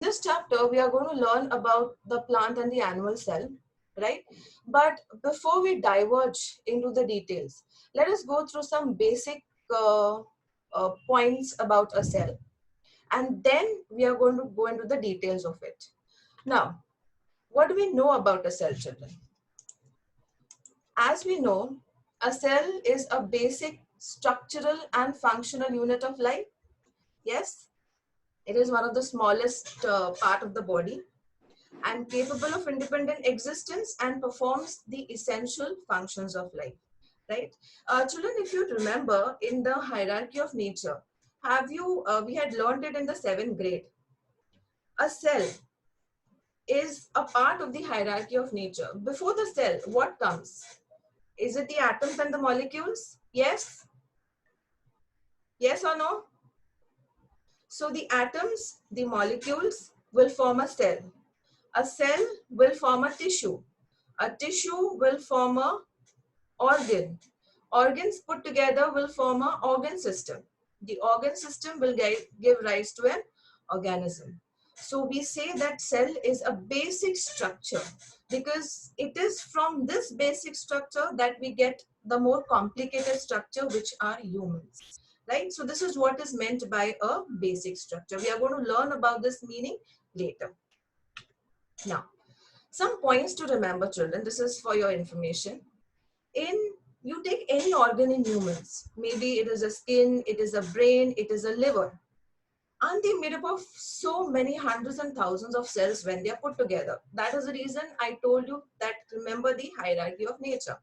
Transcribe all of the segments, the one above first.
This chapter, we are going to learn about the plant and the animal cell, right? But before we diverge into the details, let us go through some basic points about a cell. And then we are going to go into the details of it. Now, what do we know about a cell, children? As we know, a cell is a basic structural and functional unit of life. Yes, it is one of the smallest part of the body and capable of independent existence and performs the essential functions of life, right? Children, if you remember in the hierarchy of nature, we had learned it in the 7th grade. A cell is a part of the hierarchy of nature. Before the cell, what comes? Is it the atoms and the molecules? Yes? Yes or no? So the atoms, the molecules will form a cell. A cell will form a tissue. A tissue will form a organ. Organs put together will form an organ system. The organ system will give rise to an organism. So we say that cell is a basic structure because it is from this basic structure that we get the more complicated structure, which are humans. Right? So this is what is meant by a basic structure. We are going to learn about this meaning later. Now, some points to remember, children. This is for your information. In You take any organ in humans, maybe it is a skin, it is a brain, it is a liver, aren't they made up of so many hundreds and thousands of cells when they are put together? That is the reason I told you that remember the hierarchy of nature.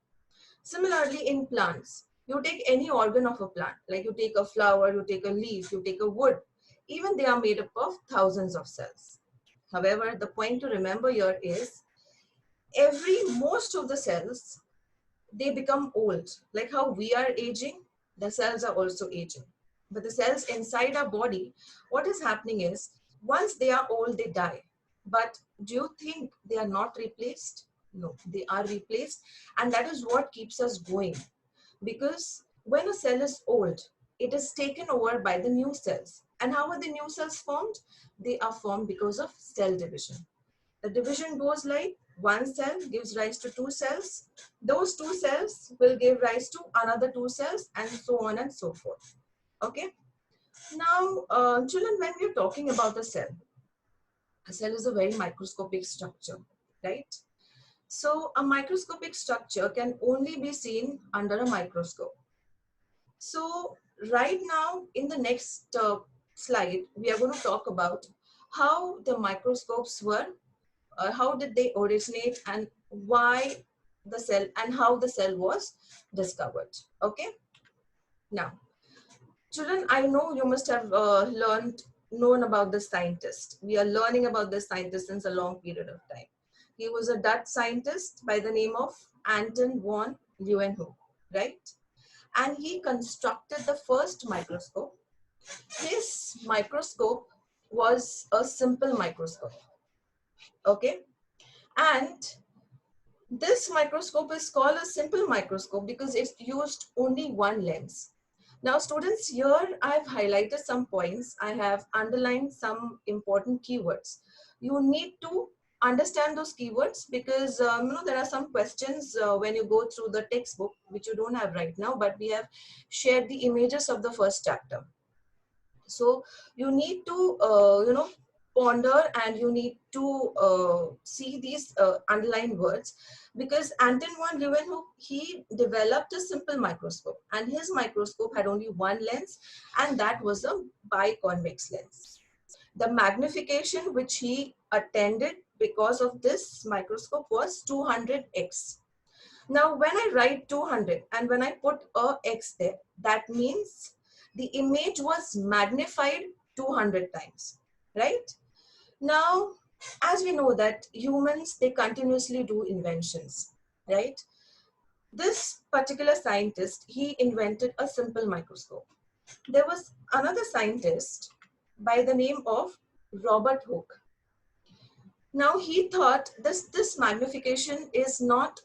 Similarly, in plants, you take any organ of a plant, like you take a flower, you take a leaf, you take a wood, even they are made up of thousands of cells. However, the point to remember here is most of the cells, they become old. Like how we are aging, the cells are also aging. But the cells inside our body, what is happening is, once they are old, they die. But do you think they are not replaced? No, they are replaced. And that is what keeps us going. Because when a cell is old, it is taken over by the new cells. And how are the new cells formed? They are formed because of cell division. The division goes like one cell gives rise to two cells. Those two cells will give rise to another two cells and so on and so forth. Okay. Now, children, when we're talking about a cell is a very microscopic structure, right? So a microscopic structure can only be seen under a microscope. So right now in the next slide, we are going to talk about how the microscopes were, how did they originate and why the cell and how the cell was discovered. Okay. Now, children, I know you must have known about the scientist. We are learning about this scientist since a long period of time. He was a Dutch scientist by the name of Anton von Leeuwenhoek, right? And he constructed the first microscope. His microscope was a simple microscope. Okay. And this microscope is called a simple microscope because it's used only one lens. Now students, here I've highlighted some points. I have underlined some important keywords. You need to understand those keywords because there are some questions when you go through the textbook, which you don't have right now, but we have shared the images of the first chapter. So you need to, ponder and you need to see these underlined words because Anton von Leeuwenhoek, he developed a simple microscope and his microscope had only one lens and that was a biconvex lens. The magnification which he attended because of this microscope was 200x. Now, when I write 200 and when I put a x there, that means the image was magnified 200 times, right? Now, as we know that humans, they continuously do inventions, right? This particular scientist, he invented a simple microscope. There was another scientist by the name of Robert Hooke. Now, he thought this magnification is not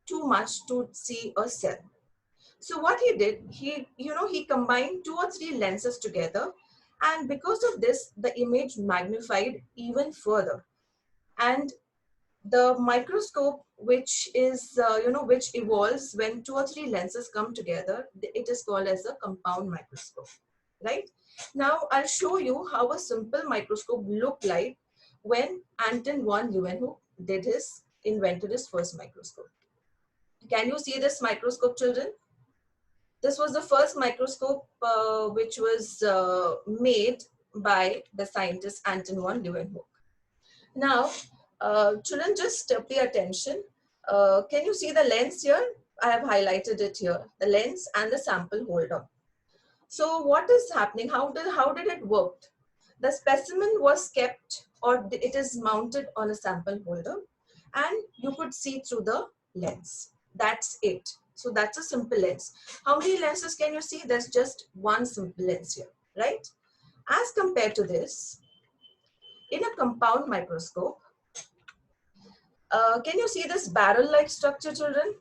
too much to see a cell. So what he did, he combined two or three lenses together And because of this, the image magnified even further. And the microscope, which is, which evolves when 2 or 3 lenses come together, it is called as a compound microscope, right? Now, I'll show you how a simple microscope looked like when Anton von Leeuwenhoek invented his first microscope. Can you see this microscope, children? This was the first microscope which was made by the scientist Anton von Leeuwenhoek. Now, children, just pay attention. Can you see the lens here? I have highlighted it here, the lens and the sample holder. So what is happening? How did it work? The specimen was kept, or it is mounted on a sample holder, and you could see through the lens. That's it. So that's a simple lens. How many lenses can you see? There's just one simple lens here, right? As compared to this, in a compound microscope, can you see this barrel-like structure, children?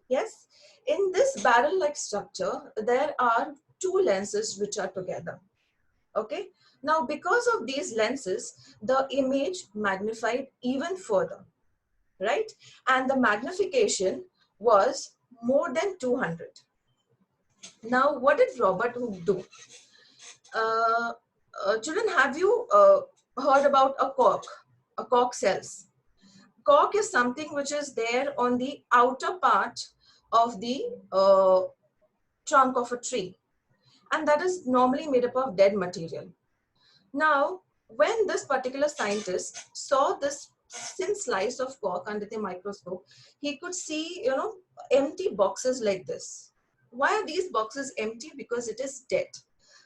Yes. In this barrel-like structure, there are 2 lenses which are together. Okay. Now, because of these lenses, the image magnified even further, right? And the magnification was more than 200. Now, what did Robert Hooke do? Children, have you heard about a cork? A cork cells. Cork is something which is there on the outer part of the trunk of a tree, and that is normally made up of dead material. Now, when this particular scientist saw this thin slice of cork under the microscope, he could see, empty boxes like this. Why are these boxes empty? Because it is dead.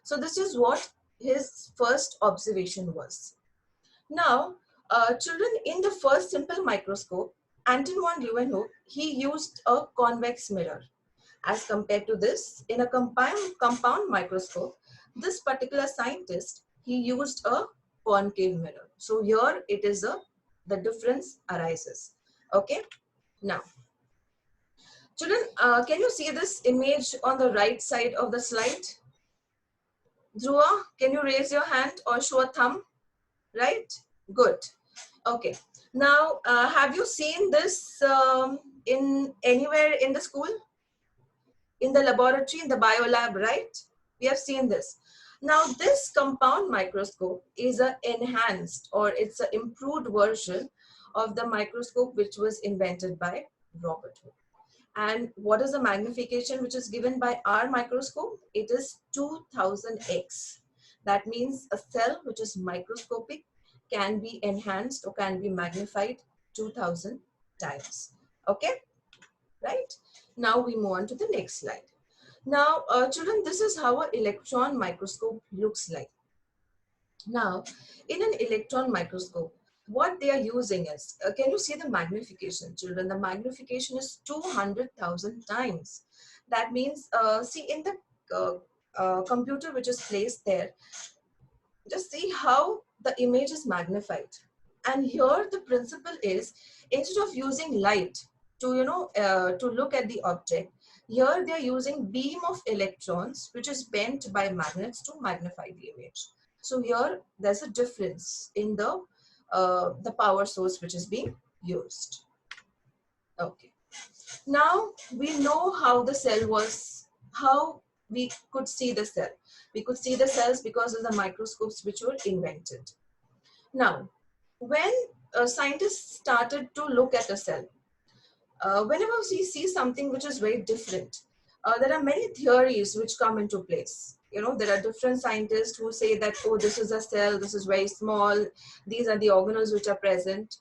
So this is what his first observation was. Now, children, in the first simple microscope, Anton von Leeuwenhoek, he used a convex mirror. As compared to this, in a compound microscope, this particular scientist, he used a concave mirror. So here it is the difference arises. Okay. Now, children, can you see this image on the right side of the slide? Dhruva, can you raise your hand or show a thumb? Right? Good. Okay. Now, have you seen this in anywhere in the school? In the laboratory, in the biolab, right? We have seen this. Now, this compound microscope is an enhanced, or it's an improved version of the microscope which was invented by Robert Hooke. And what is the magnification which is given by our microscope? It is 2000x. That means a cell which is microscopic can be enhanced or can be magnified 2000 times. Okay, right? Now we move on to the next slide. Now, children, this is how an electron microscope looks like. Now, in an electron microscope, what they are using is, can you see the magnification, children? The magnification is 200,000 times. That means, see in the computer which is placed there, just see how the image is magnified. And here the principle is, instead of using light to, to look at the object, here they are using beam of electrons, which is bent by magnets to magnify the image. So here there's a difference in the power source which is being used. Okay. Now we know how the cell was, how we could see the cell. We could see the cells because of the microscopes which were invented. Now, when scientists started to look at a cell, whenever we see something which is very different, there are many theories which come into place. There are different scientists who say that, oh, this is a cell, this is very small, these are the organelles which are present.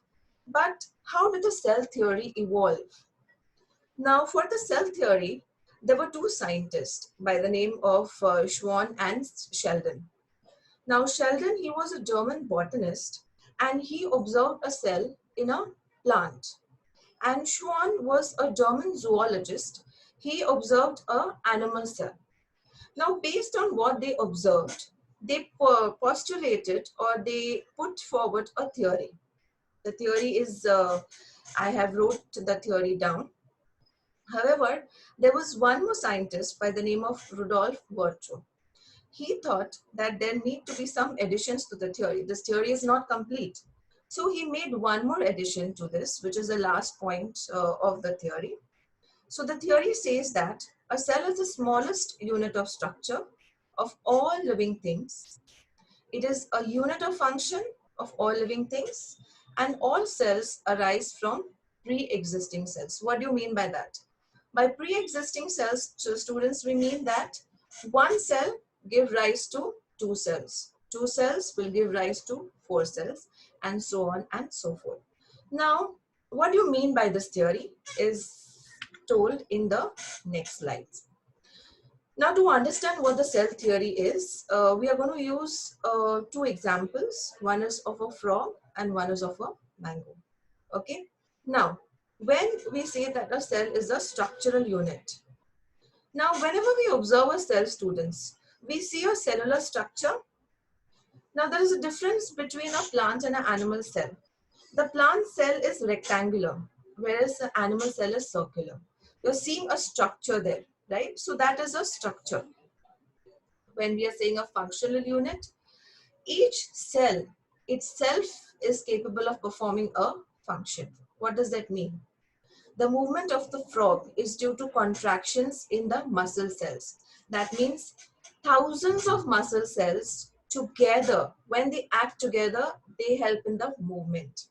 But how did the cell theory evolve? Now, for the cell theory, there were 2 scientists by the name of Schwann and Sheldon. Now, Sheldon, he was a German botanist, and he observed a cell in a plant. And Schwann was a German zoologist. He observed an animal cell. Now, based on what they observed, they postulated, or they put forward a theory. The theory is, I have wrote the theory down. However, there was one more scientist by the name of Rudolf Virchow. he thought that there need to be some additions to the theory. This theory is not complete. So he made one more addition to this, which is the last point of the theory. So the theory says that a cell is the smallest unit of structure of all living things. It is a unit of function of all living things, and all cells arise from pre-existing cells. What do you mean by that? By pre-existing cells, students, we mean that one cell gives rise to two cells. Two cells will give rise to four cells, and so on and so forth. Now, what do you mean by this theory is told in the next slides. Now, to understand what the cell theory is, we are going to use two examples. One is of a frog and one is of a mango. Okay. Now, when we say that a cell is a structural unit, now whenever we observe a cell, students, we see a cellular structure. Now, there is a difference between a plant and an animal cell. The plant cell is rectangular, whereas the animal cell is circular. You're seeing a structure there, right? So that is a structure. When we are saying a functional unit, each cell itself is capable of performing a function. What does that mean? The movement of the frog is due to contractions in the muscle cells. That means thousands of muscle cells together, when they act together, they help in the movement.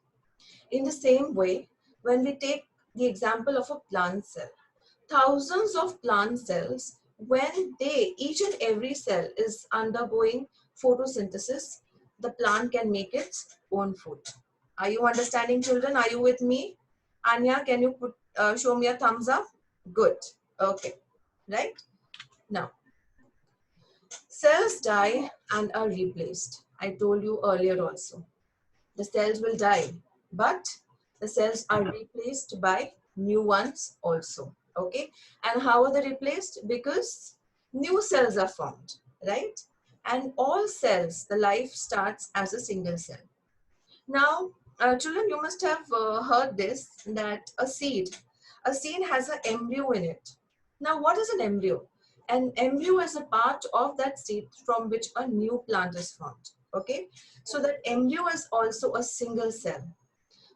In the same way, when we take the example of a plant cell, thousands of plant cells, when each and every cell is undergoing photosynthesis, the plant can make its own food. Are you understanding, children? Are you with me? Anya, can you show me a thumbs up? Good. Okay. Right? Now, cells die and are replaced. I told you earlier also. The cells will die, but the cells are replaced by new ones also. Okay. And how are they replaced? Because new cells are formed, right? And all cells, the life starts as a single cell. Now, children, you must have heard this, that a seed has an embryo in it. Now, what is an embryo? An embryo is a part of that seed from which a new plant is formed. Okay, so that embryo is also a single cell.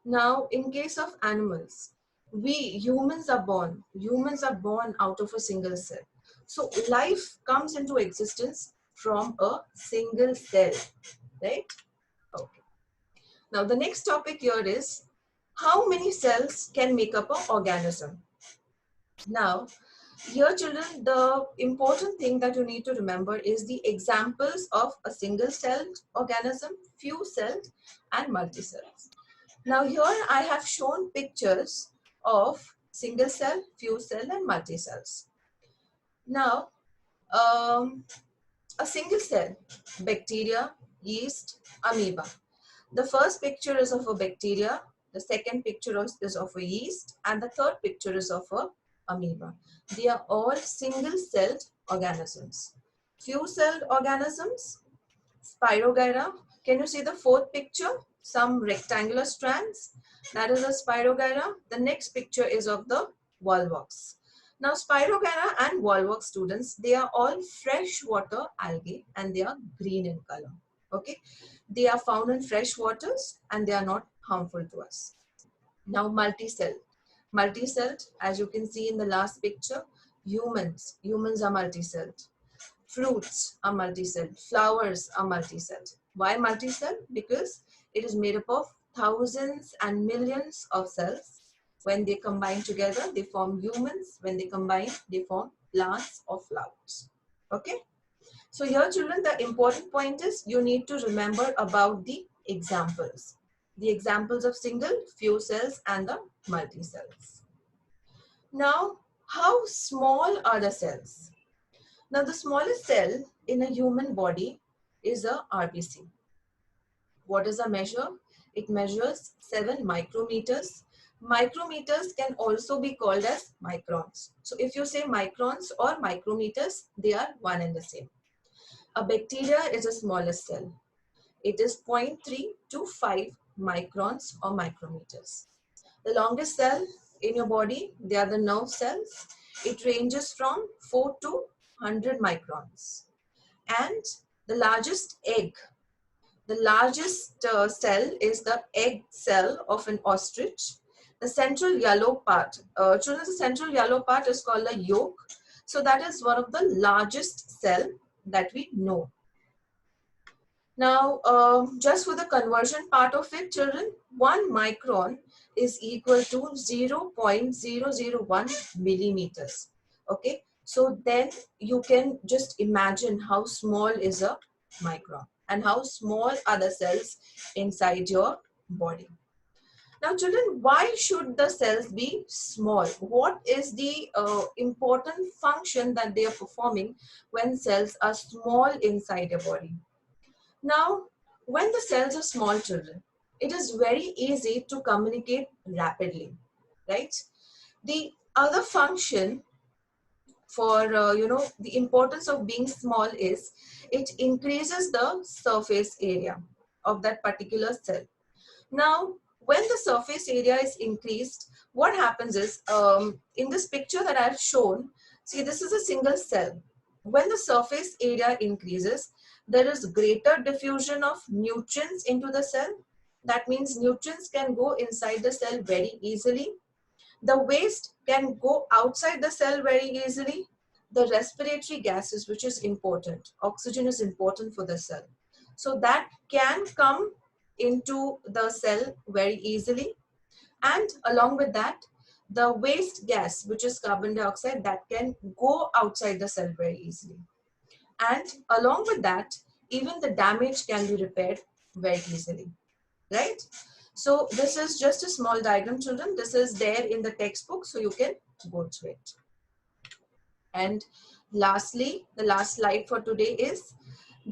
Now, in case of animals, humans are born out of a single cell. So life comes into existence from a single cell, right? Okay. Now, the next topic here is how many cells can make up an organism. Now, here, children, the important thing that you need to remember is the examples of a single-celled organism, few-celled, and multi-cells. Now, here I have shown pictures of single-cell, few-cell, and multi-cells. Now, a single cell, bacteria, yeast, amoeba. The first picture is of a bacteria, the second picture is of a yeast, and the third picture is of a amoeba. They are all single-celled organisms. Few-celled organisms, Spirogyra. Can you see the fourth picture? Some rectangular strands. That is a Spirogyra. The next picture is of the Volvox. Now, Spirogyra and Volvox, students, they are all freshwater algae and they are green in color. Okay, they are found in fresh waters and they are not harmful to us. Now, multi-celled, as you can see in the last picture, humans are multi-celled. Fruits are multi-celled. Flowers are multi-celled. Why multi-celled? Because it is made up of thousands and millions of cells. When they combine together, they form humans. When they combine, they form plants or flowers. Okay? So here, children, the important point is you need to remember about the examples. The examples of single, few cells, and the multi-cells. Now, how small are the cells? Now, the smallest cell in a human body is a RBC. What is a measure? It measures 7 micrometers. Micrometers can also be called as microns. So, if you say microns or micrometers, they are one and the same. A bacteria is the smallest cell. It is 0.3 to 5 microns or micrometers. The longest cell in your body, they are the nerve cells. It ranges from 4 to 100 microns. and the largest egg. The largest cell is the egg cell of an ostrich. The central yellow part, children, the central yellow part is called the yolk. So that is one of the largest cell that we know. Now, just for the conversion part of it, children, 1 micron is equal to 0.001 millimeters. Okay, so then you can just imagine how small is a micron and how small are the cells inside your body. Now, children, why should the cells be small? What is the important function that they are performing when cells are small inside your body? Now, when the cells are small, children, it is very easy to communicate rapidly, right? The other function for, the importance of being small is it increases the surface area of that particular cell. Now, when the surface area is increased, what happens is, in this picture that I've shown, see, this is a single cell. When the surface area increases, there is greater diffusion of nutrients into the cell. That means nutrients can go inside the cell very easily. The waste can go outside the cell very easily. The respiratory gases, which is important, oxygen is important for the cell. So that can come into the cell very easily. And along with that, the waste gas, which is carbon dioxide, that can go outside the cell very easily. And along with that, even the damage can be repaired very easily, right? So this is just a small diagram, children. This is there in the textbook, so you can go through it. And lastly, the last slide for today is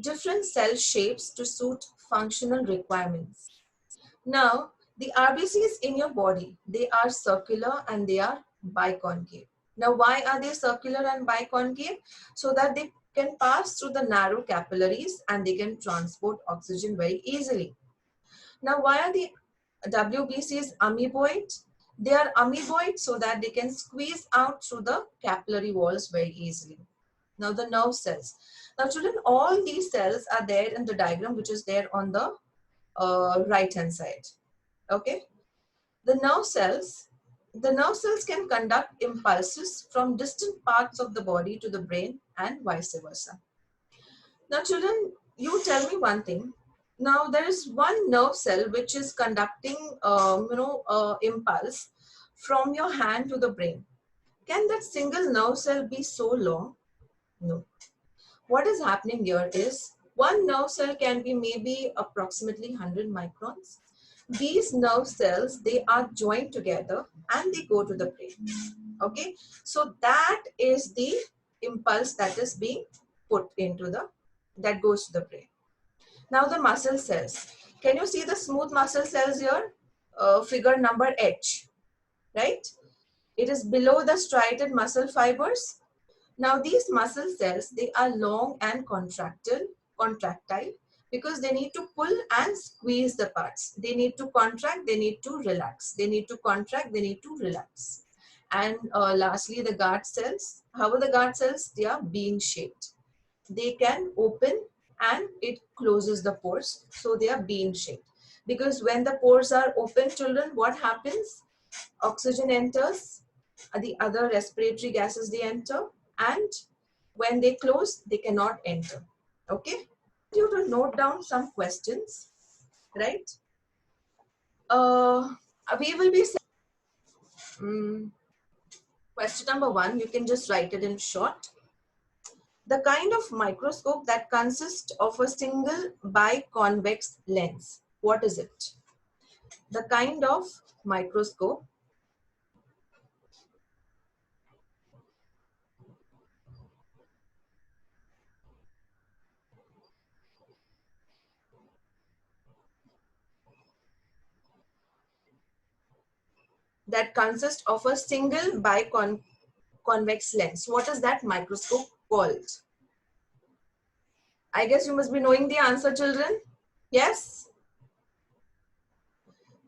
different cell shapes to suit functional requirements. Now, the RBCs in your body, they are circular and they are biconcave. Now, why are they circular and biconcave? So that they can pass through the narrow capillaries and they can transport oxygen very easily. Now, why are the WBCs amoeboid? They are amoeboid so that they can squeeze out through the capillary walls very easily. Now, the nerve cells. Now, children, all these cells are there in the diagram, which is there on the right-hand side. Okay. The nerve cells can conduct impulses from distant parts of the body to the brain and vice versa. Now, children, you tell me one thing. Now, there is one nerve cell which is conducting, impulse from your hand to the brain. Can that single nerve cell be so long? No. What is happening here is one nerve cell can be maybe approximately 100 microns. These nerve cells, they are joined together and they go to the brain. Okay, so that is the impulse that is being put into that goes to the brain. Now the muscle cells. Can you see the smooth muscle cells here? Figure number H, right? It is below the striated muscle fibers. Now these muscle cells, they are long and contractile because they need to pull and squeeze the parts. They need to contract, they need to relax. They need to contract, they need to relax. And lastly, the guard cells. How are the guard cells? They are bean shaped. They can open and it closes the pores. So they are bean shaped. Because when the pores are open, children, what happens? Oxygen enters, the other respiratory gases they enter, and when they close, they cannot enter. Okay? You to note down some questions, right? We will be question number 1. You can just write it in short. The kind of microscope that consists of a single biconvex lens. What is it? The kind of microscope that consists of a single biconvex lens. What is that microscope called? I guess you must be knowing the answer, children. Yes?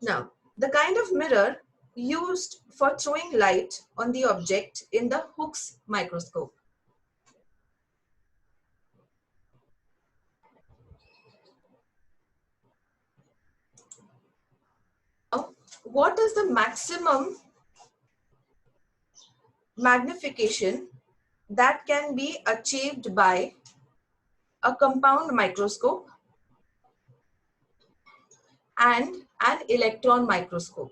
Now, the kind of mirror used for throwing light on the object in the Hooke's microscope. what is the maximum magnification that can be achieved by a compound microscope and an electron microscope?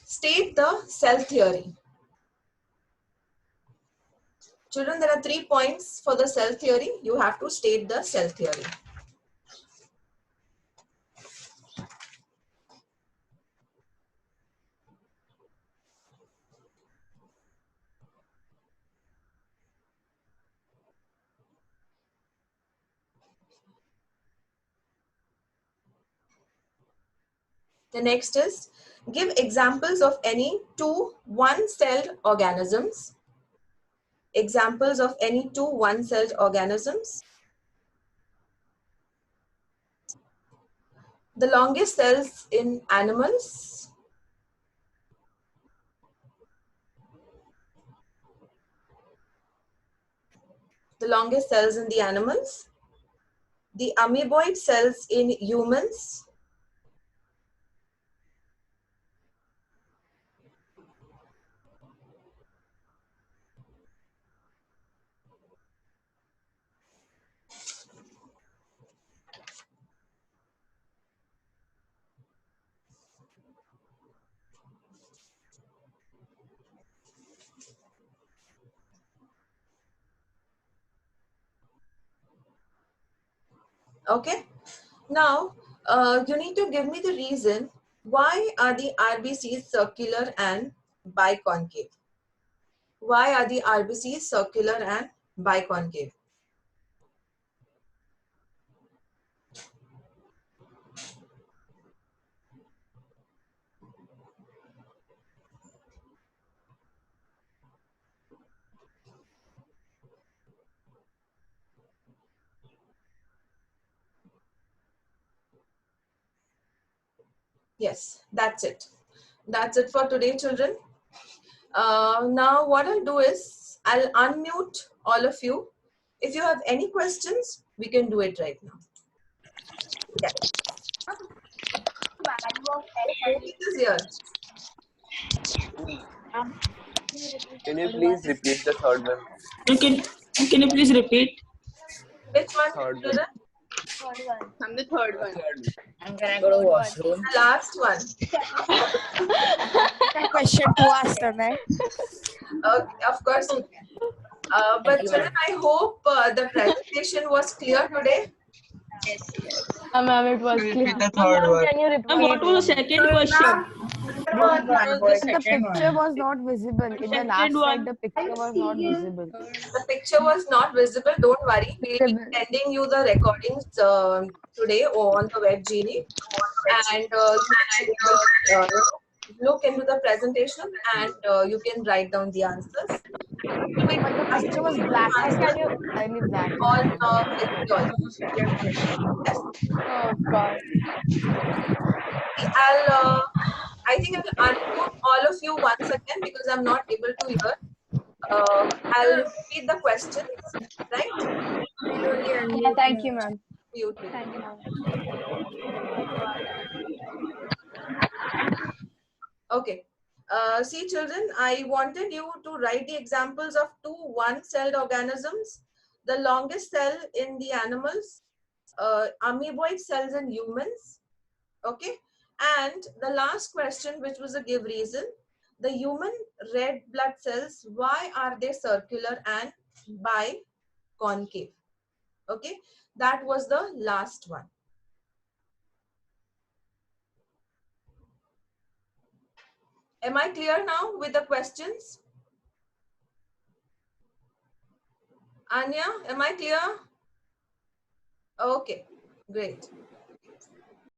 State the cell theory. Children, there are 3 points for the cell theory. You have to state the cell theory. The next is, give examples of any two one-celled organisms. Examples of any two one-celled organisms. The longest cells in animals. The longest cells in the animals. The amoeboid cells in humans. Okay. Now, you need to give me the reason why are the RBCs circular and biconcave? Why are the RBCs circular and biconcave? Yes, that's it. That's it for today, children. Now, what I'll do is I'll unmute all of you. If you have any questions, we can do it right now. Yeah. It is here. Can you please repeat the third one? Can you please repeat? Which one, Third one. children? I'm the third one. And can I go to washroom? The last one. Question to ask them, eh? Okay, of course you can. But children, I hope the presentation was clear today. Ma'am, it was clear. Repeat the third one. Can you And repeat? what was the second question? The picture was not visible. In the last Second one. slide, the picture was not visible. The picture was not visible. Don't worry. We'll be sending you the recordings today on the web Genie. And you can look into the presentation and you can write down the answers. But the picture was black. Can you entirely black? On physiology. Yes. Oh God. I think I'll unmute all of you once again because I'm not able to hear. I'll repeat the questions, right? Yeah, thank you, ma'am. You too. Thank you, ma'am. Okay. See, children, I wanted you to write the examples of two one-celled organisms. The longest cell in the animals, amoeboid cells in humans. Okay. And the last question, which was a give reason, the human red blood cells, why are they circular and biconcave? Okay. That was the last one. Am I clear now with the questions? Anya, am I clear? Okay, great.